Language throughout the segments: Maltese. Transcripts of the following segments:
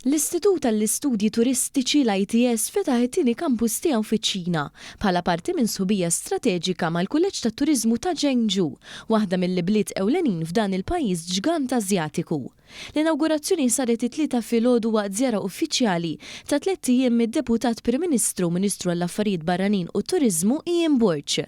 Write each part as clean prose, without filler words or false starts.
L-Istitut tal-Istudji Turistiċi l-ITS fetaħ it-tieni kampus tiegħu fiċ-Ċina bħala parti minn subija strateġika mal-Kulleġġ tat-Turiżmu ta' Zhengzhou, waħda mill-bliet ewlenin f'dan il-pajjiż ġgant Asjatiku. L-inaugurazzjoni saret it-tlieta filgħodu waqt żjara uffiċjali ta' 3 ijiem mid-Deputat Prim Ministru Ministru għall-Affarijiet Barranin u Turiżmu Ian Burch.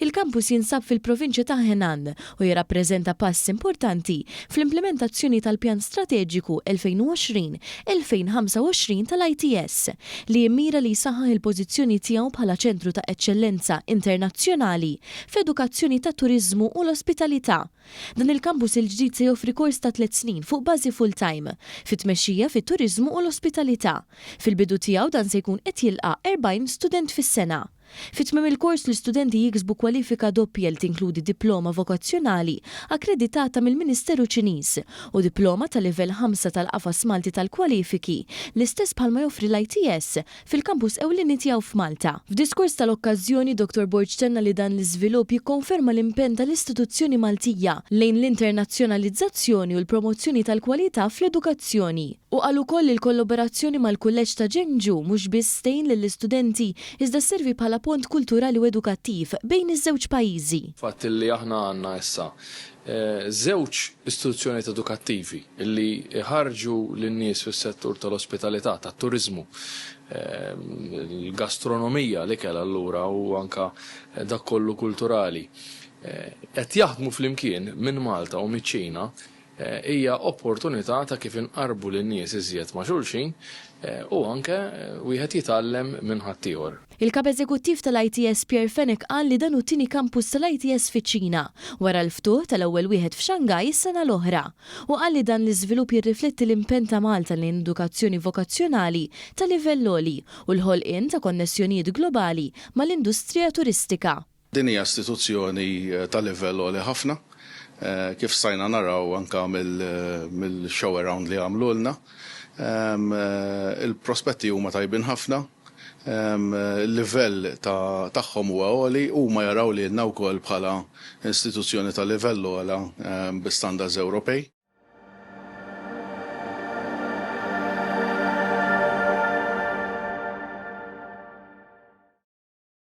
Il-kampus jinsab fil-provinċja ta' Henan u jirrappreżenta pass importanti fl-implementazzjoni tal-Pjan Strateġiku 2020-2025 tal-ITS li jimmira li jsaħħaħ il-pożizzjoni tiegħu bħala ċentru ta' eċċellenza internazzjonali f'edukazzjoni ta' turiżmu u l-ospitalità. Dan il-kampus il-ġdid se joffri kors ta' 3 snin fuq bażi full-time fit-tmexxija fit-turiżmu u l-ospitalità. Fil-bidu tiegħu dan se jkun qed jilqa' 40 student fis-sena. Fit-tmiem il-kors l-istudenti jiksbu kwalifika doppja li tinkludi diploma vokazzjonali akkreditata mill-Ministeru Ċiniż u diploma ta' livell 5 tal-qafas Malti tal-kwalifiki l-istess bħalma joffri l-ITS fil-kampus ewlieni tiegħu f'Malta. F'diskors tal-okkażjoni Dr. Burch tenna li dan l-iżvilupp jikkonferma l-impenn tal-istituzzjoni Maltija lejn l-internazzjonalizzazzjoni u l-promozzjoni tal-kwalità fl-edukazzjoni. U qal ukoll il-kollaborazzjoni mal-Kulleġġ ta' Zhengzhou mhux biss tgħin lill-istudenti iżda sservi bħala pont kulturali u edukattiv bejn iż-żewġ pajjiżi. Fatt li aħna għandna issa żewġ istituzzjonijiet edukattivi li ħarġu lin-nies fis-settur tal-ospitalità, tat-turiżmu, il-gastronomija li kellha allura u anke dak kollu kulturali. Qed jaħdmu flimkien minn Malta u miċ-Ċina hija opportunità ta' kif inqarbu lin-nies iżjed ma' xulxin u anke wieħed jitgħallem minn ħaddieħor. Il-kap eżekuttiv tal-ITS Pierre Fenech qal li dan hu t-tieni kampus tal-ITS fiċ-Ċina wara l-ftuħ tal-ewwel wieħed f'Xangai is-sena l-oħra u qal li dan l-iżvilupp jirrifletti l-impenn ta' Malta lejn edukazzjoni vokazzjonali ta' livell għoli u l-ħolqien ta' konnessjonijiet globali mal-industrija turistika. Din hija istituzzjoni ta' livell għoli ħafna. Kif stajna naraw anka mill-show around li għamlulna. Il-prospetti huma tajbin ħafna, il-livell tagħhom huwa għoli u ma jaraw li jenna wkoll bħala istituzzjoni ta' livell għala bi standards Ewropej.